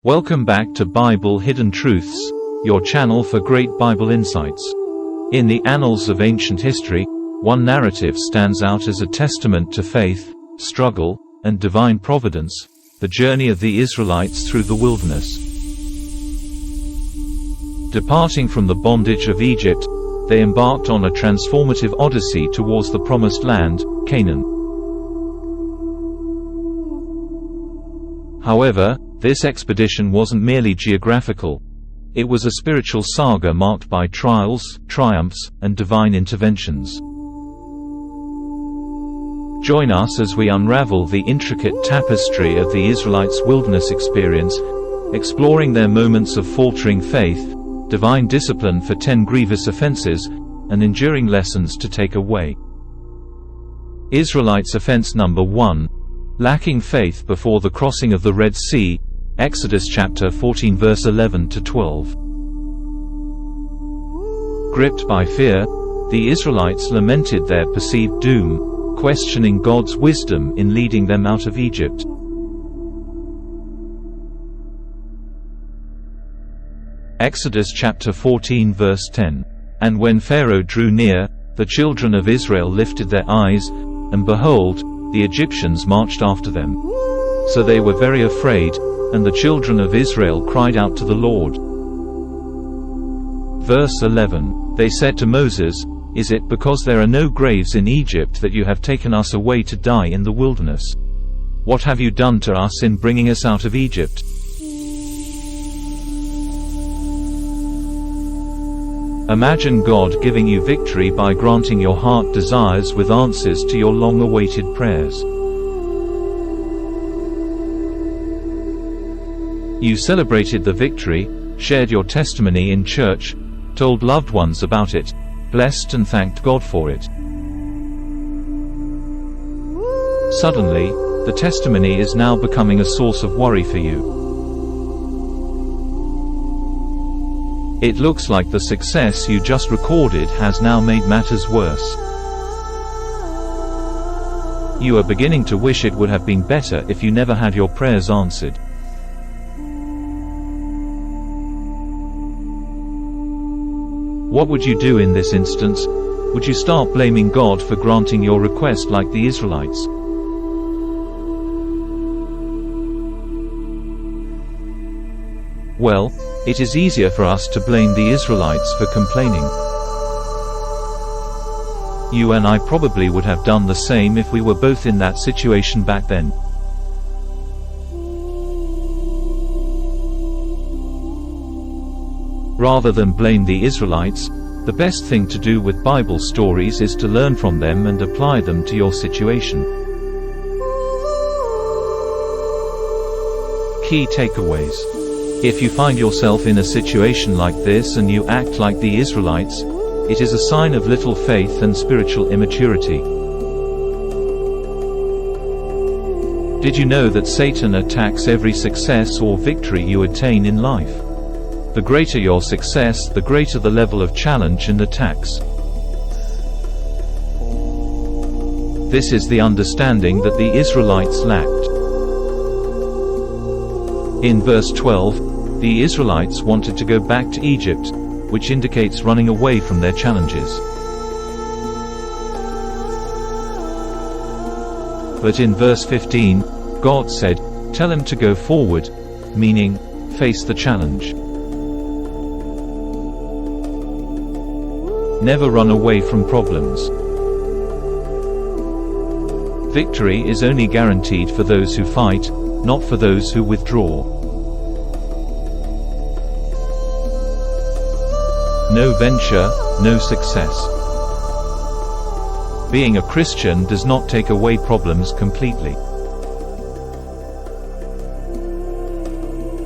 Welcome back to Bible Hidden Truths, your channel for great Bible insights. In the annals of ancient history, one narrative stands out as a testament to faith, struggle, and divine providence: the journey of the Israelites through the wilderness. Departing from the bondage of Egypt, they embarked on a transformative odyssey towards the promised land, Canaan. However, this expedition wasn't merely geographical. It was a spiritual saga marked by trials, triumphs, and divine interventions. Join us as we unravel the intricate tapestry of the Israelites' wilderness experience, exploring their moments of faltering faith, divine discipline for 10 grievous offenses, and enduring lessons to take away. Israelites' offense number 1: lacking faith before the crossing of the Red Sea, Exodus chapter 14 verse 11 to 12. Gripped by fear, the Israelites lamented their perceived doom, questioning God's wisdom in leading them out of Egypt. Exodus chapter 14 verse 10. And when Pharaoh drew near, the children of Israel lifted their eyes, and behold, the Egyptians marched after them. So they were very afraid, and the children of Israel cried out to the Lord. Verse 11. They said to Moses, "Is it because there are no graves in Egypt that you have taken us away to die in the wilderness? What have you done to us in bringing us out of Egypt?" Imagine God giving you victory by granting your heart desires with answers to your long-awaited prayers. You celebrated the victory, shared your testimony in church, told loved ones about it, blessed and thanked God for it. Suddenly, the testimony is now becoming a source of worry for you. It looks like the success you just recorded has now made matters worse. You are beginning to wish it would have been better if you never had your prayers answered. What would you do in this instance? Would you start blaming God for granting your request like the Israelites? Well, it is easier for us to blame the Israelites for complaining. You and I probably would have done the same if we were both in that situation back then. Rather than blame the Israelites, the best thing to do with Bible stories is to learn from them and apply them to your situation. Key takeaways. If you find yourself in a situation like this and you act like the Israelites, it is a sign of little faith and spiritual immaturity. Did you know that Satan attacks every success or victory you attain in life? The greater your success, the greater the level of challenge and attacks. This is the understanding that the Israelites lacked. In verse 12, the Israelites wanted to go back to Egypt, which indicates running away from their challenges. But in verse 15, God said, "Tell him to go forward," meaning, face the challenge. Never run away from problems. Victory is only guaranteed for those who fight, not for those who withdraw. No venture, no success. Being a Christian does not take away problems completely.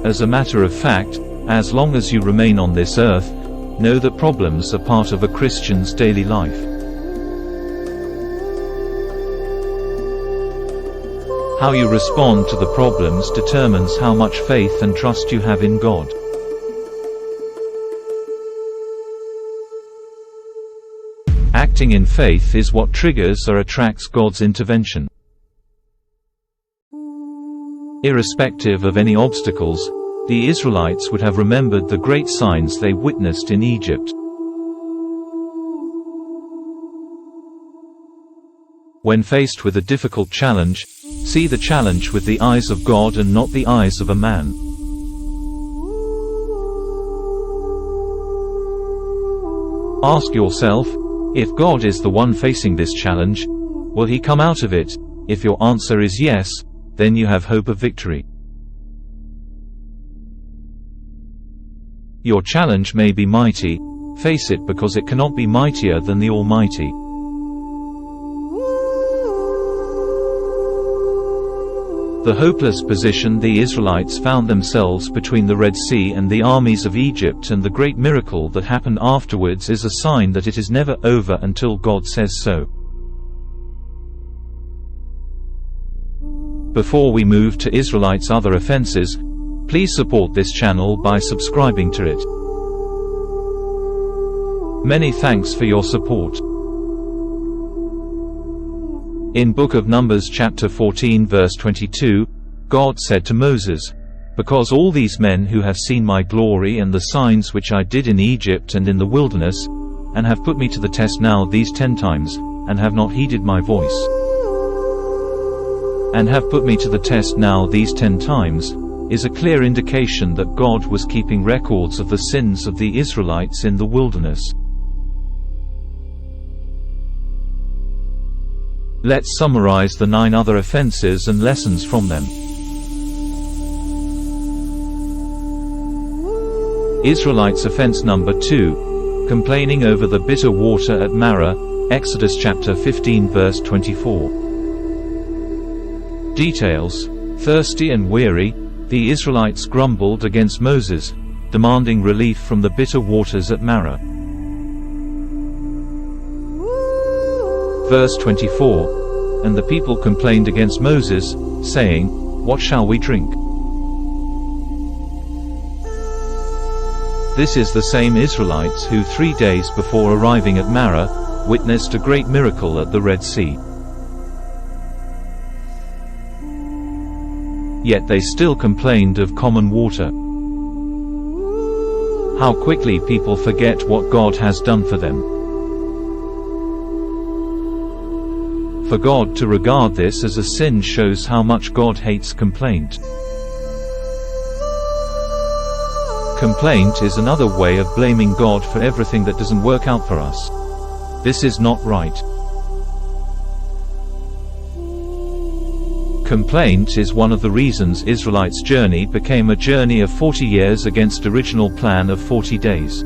As a matter of fact, as long as you remain on this earth, know that problems are part of a Christian's daily life. How you respond to the problems determines how much faith and trust you have in God. Acting in faith is what triggers or attracts God's intervention. Irrespective of any obstacles, the Israelites would have remembered the great signs they witnessed in Egypt. When faced with a difficult challenge, see the challenge with the eyes of God and not the eyes of a man. Ask yourself, if God is the one facing this challenge, will he come out of it? If your answer is yes, then you have hope of victory. Your challenge may be mighty. Face it, because it cannot be mightier than the Almighty. The hopeless position the Israelites found themselves between the Red Sea and the armies of Egypt, and the great miracle that happened afterwards, is a sign that it is never over until God says so. Before we move to Israelites' other offenses, please support this channel by subscribing to it. Many thanks for your support. In Book of Numbers chapter 14 verse 22, God said to Moses, "Because all these men who have seen my glory and the signs which I did in Egypt and in the wilderness, and have put me to the test now these 10 times, and have not heeded my voice, and have put me to the test now these 10 times, is a clear indication that God was keeping records of the sins of the Israelites in the wilderness. Let's summarize the 9 other offenses and lessons from them. Israelites' offense number 2, complaining over the bitter water at Marah, Exodus chapter 15 verse 24. Details: thirsty and weary, the Israelites grumbled against Moses, demanding relief from the bitter waters at Marah. Verse 24, and the people complained against Moses, saying, "What shall we drink?" This is the same Israelites who 3 days before arriving at Marah, witnessed a great miracle at the Red Sea. Yet they still complained of common water. How quickly people forget what God has done for them. For God to regard this as a sin shows how much God hates complaint. Complaint is another way of blaming God for everything that doesn't work out for us. This is not right. Complaint is one of the reasons Israelites' journey became a journey of 40 years against original plan of 40 days.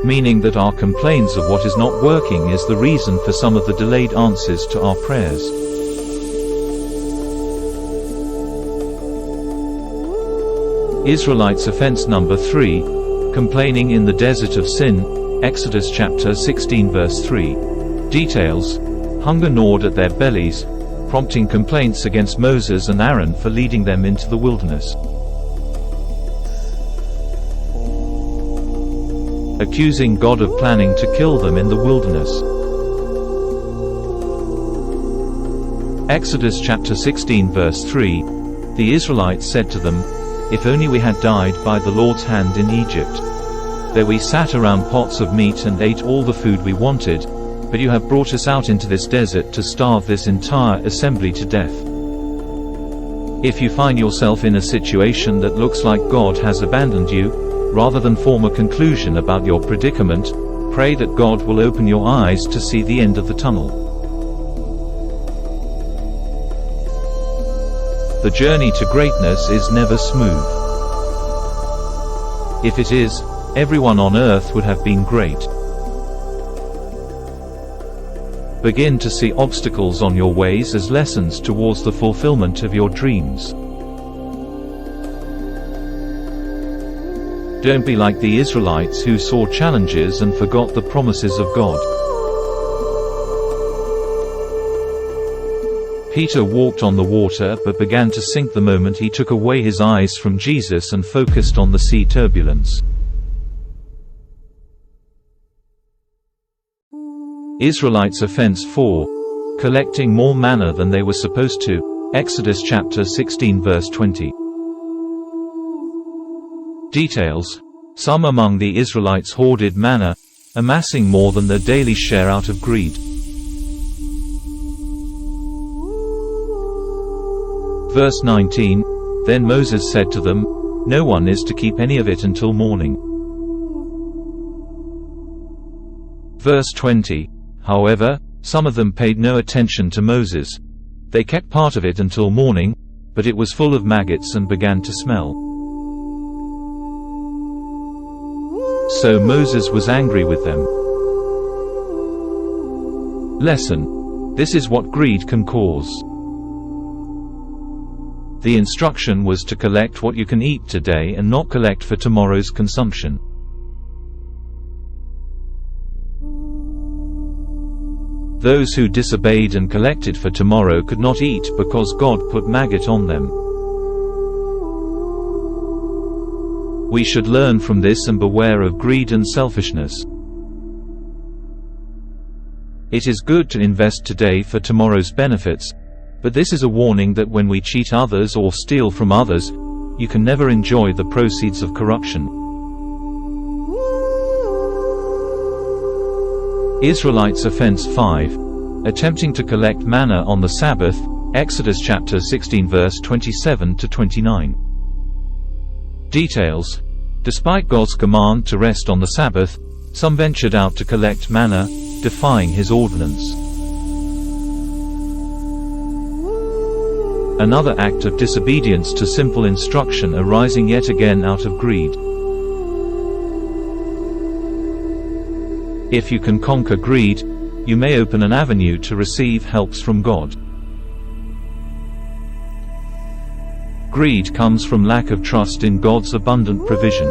Meaning that our complaints of what is not working is the reason for some of the delayed answers to our prayers. Israelites' offense number 3, complaining in the desert of sin, Exodus chapter 16 verse 3. Details: hunger gnawed at their bellies, prompting complaints against Moses and Aaron for leading them into the wilderness. Accusing God of planning to kill them in the wilderness. Exodus chapter 16 verse 3, the Israelites said to them, "If only we had died by the Lord's hand in Egypt. There we sat around pots of meat and ate all the food we wanted, but you have brought us out into this desert to starve this entire assembly to death." If you find yourself in a situation that looks like God has abandoned you, rather than form a conclusion about your predicament, pray that God will open your eyes to see the end of the tunnel. The journey to greatness is never smooth. If it is, everyone on earth would have been great. Begin to see obstacles on your ways as lessons towards the fulfillment of your dreams. Don't be like the Israelites who saw challenges and forgot the promises of God. Peter walked on the water but began to sink the moment he took away his eyes from Jesus and focused on the sea turbulence. Israelites' offense 4, collecting more manna than they were supposed to. Exodus chapter 16 verse 20. Details. Some among the Israelites hoarded manna, amassing more than their daily share out of greed. Verse 19, Then Moses said to them, No one is to keep any of it until morning. Verse 20, However, some of them paid no attention to Moses. They kept part of it until morning, but it was full of maggots and began to smell. So Moses was angry with them. Lesson. This is what greed can cause. The instruction was to collect what you can eat today and not collect for tomorrow's consumption. Those who disobeyed and collected for tomorrow could not eat because God put maggot on them. We should learn from this and beware of greed and selfishness. It is good to invest today for tomorrow's benefits, but this is a warning that when we cheat others or steal from others, you can never enjoy the proceeds of corruption. Israelites' offense 5. Attempting to collect manna on the Sabbath, Exodus chapter 16 verse 27 to 29. Details. Despite God's command to rest on the Sabbath, some ventured out to collect manna, defying his ordinance. Another act of disobedience to simple instruction arising yet again out of greed. If you can conquer greed, you may open an avenue to receive helps from God. Greed comes from lack of trust in God's abundant provision.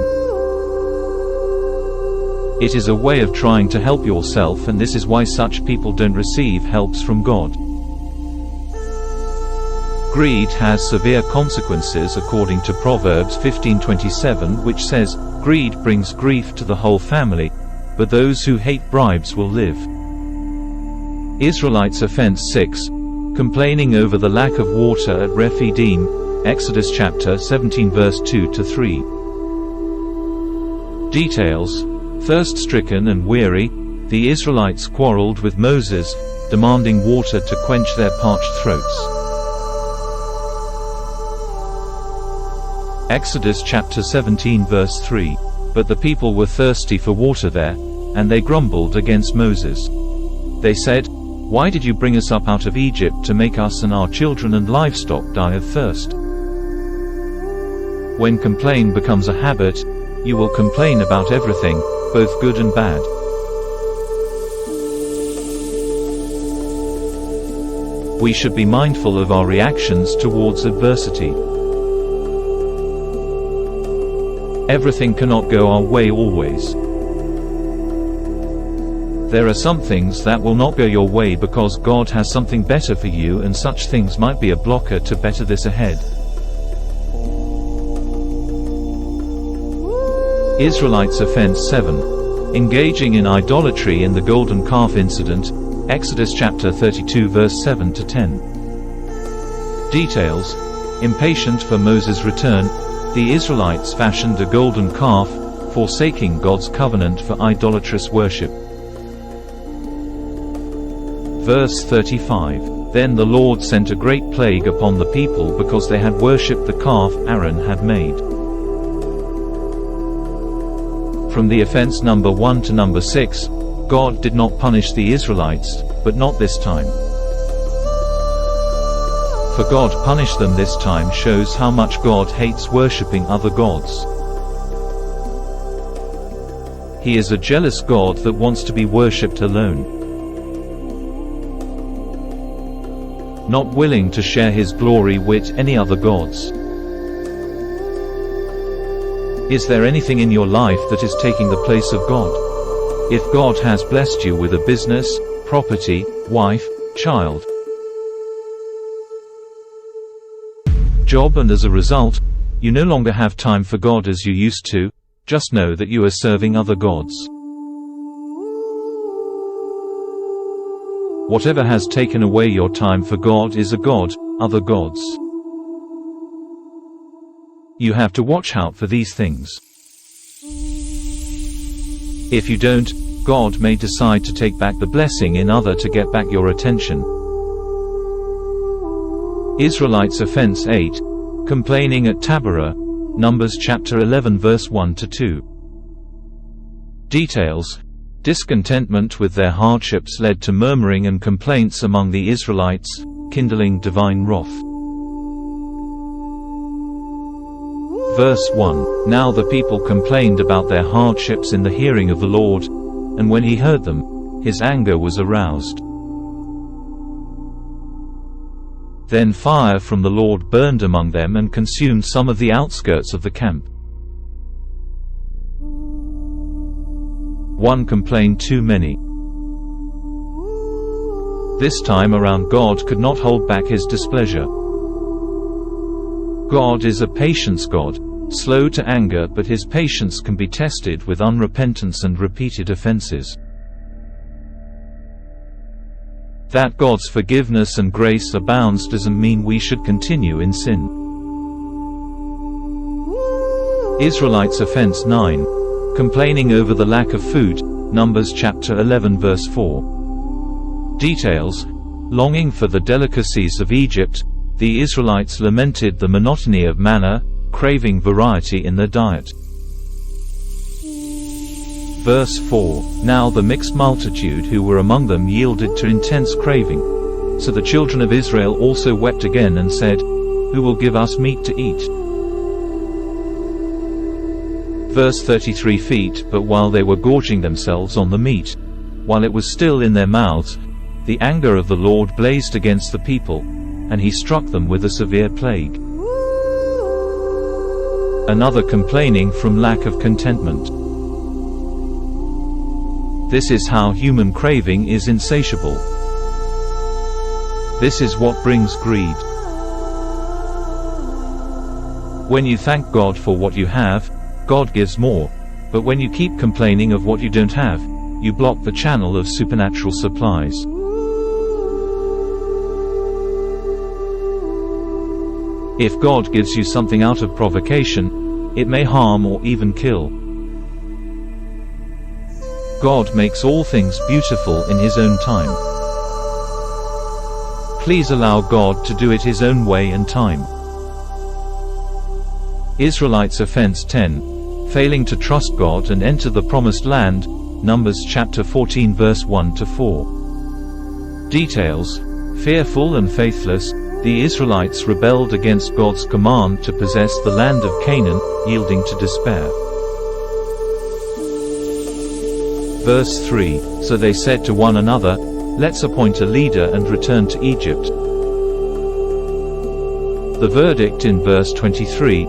It is a way of trying to help yourself, and this is why such people don't receive helps from God. Greed has severe consequences according to Proverbs 15:27, which says, Greed brings grief to the whole family, but those who hate bribes will live. Israelites' offense 6. Complaining over the lack of water at Rephidim, Exodus chapter 17 verse 2 to 3. Details. Thirst-stricken and weary, the Israelites quarreled with Moses, demanding water to quench their parched throats. Exodus chapter 17 verse 3. But the people were thirsty for water there, and they grumbled against Moses. They said, Why did you bring us up out of Egypt to make us and our children and livestock die of thirst? When complaint becomes a habit, you will complain about everything, both good and bad. We should be mindful of our reactions towards adversity. Everything cannot go our way always. There are some things that will not go your way because God has something better for you, and such things might be a blocker to better this ahead. Israelites' offense 7. Engaging in idolatry in the golden calf incident, Exodus chapter 32 verse 7 to 10. Details. Impatient for Moses' return, the Israelites fashioned a golden calf, forsaking God's covenant for idolatrous worship. Verse 35. Then the Lord sent a great plague upon the people because they had worshipped the calf Aaron had made. From the offense number 1 to number 6, God did not punish the Israelites, but not this time. For God punished them this time shows how much God hates worshipping other gods. He is a jealous God that wants to be worshipped alone, not willing to share his glory with any other gods. Is there anything in your life that is taking the place of God? If God has blessed you with a business, property, wife, child, job, and as a result, you no longer have time for God as you used to, just know that you are serving other gods. Whatever has taken away your time for God is a god, other gods. You have to watch out for these things. If you don't, God may decide to take back the blessing in order to get back your attention. Israelites offense 8. Complaining at Taberah. Numbers chapter 11 verse 1–2. Details. Discontentment with their hardships led to murmuring and complaints among the Israelites, kindling divine wrath. Verse 1. Now the people complained about their hardships in the hearing of the Lord, and when he heard them, his anger was aroused. Then fire from the Lord burned among them and consumed some of the outskirts of the camp. One complained too many. This time around God could not hold back his displeasure. God is a patience God, slow to anger, but his patience can be tested with unrepentance and repeated offenses. That God's forgiveness and grace abounds doesn't mean we should continue in sin. Israelites offense 9. Complaining over the lack of food. Numbers chapter 11 verse 4. Details. Longing for the delicacies of Egypt, the Israelites lamented the monotony of manna, craving variety in their diet. Verse 4. Now the mixed multitude who were among them yielded to intense craving. So the children of Israel also wept again and said, Who will give us meat to eat? Verse 33 feet. But while they were gorging themselves on the meat, while it was still in their mouths, the anger of the Lord blazed against the people, and he struck them with a severe plague. Another complaining from lack of contentment. This is how human craving is insatiable. This is what brings greed. When you thank God for what you have, God gives more, but when you keep complaining of what you don't have, you block the channel of supernatural supplies. If God gives you something out of provocation, it may harm or even kill. God makes all things beautiful in his own time. Please allow God to do it his own way and time. Israelites offense 10. Failing to trust God and enter the promised land. Numbers chapter 14 verse 1–4. Details. Fearful and faithless, the Israelites rebelled against God's command to possess the land of Canaan, yielding to despair. Verse 3. So they said to one another, Let's appoint a leader and return to Egypt. The verdict in verse 23.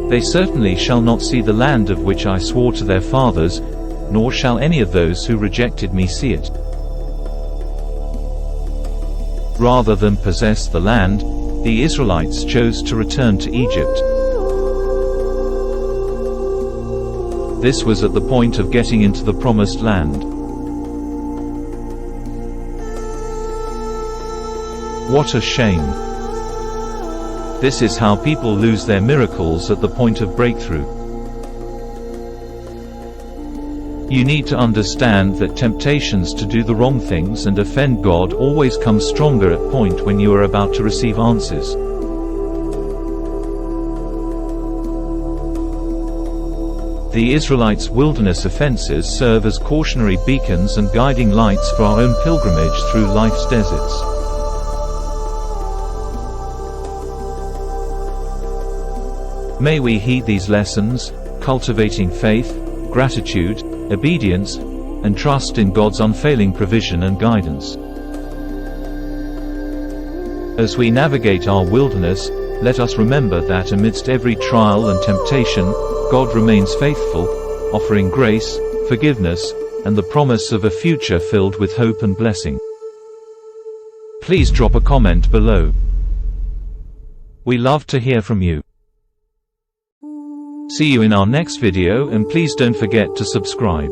They certainly shall not see the land of which I swore to their fathers, nor shall any of those who rejected me see it. Rather than possess the land, the Israelites chose to return to Egypt. This was at the point of getting into the promised land. What a shame. This is how people lose their miracles at the point of breakthrough. You need to understand that temptations to do the wrong things and offend God always come stronger at point when you are about to receive answers. The Israelites' wilderness offenses serve as cautionary beacons and guiding lights for our own pilgrimage through life's deserts. May we heed these lessons, cultivating faith, gratitude, obedience, and trust in God's unfailing provision and guidance. As we navigate our wilderness, let us remember that amidst every trial and temptation, God remains faithful, offering grace, forgiveness, and the promise of a future filled with hope and blessing. Please drop a comment below. We love to hear from you. See you in our next video, and please don't forget to subscribe.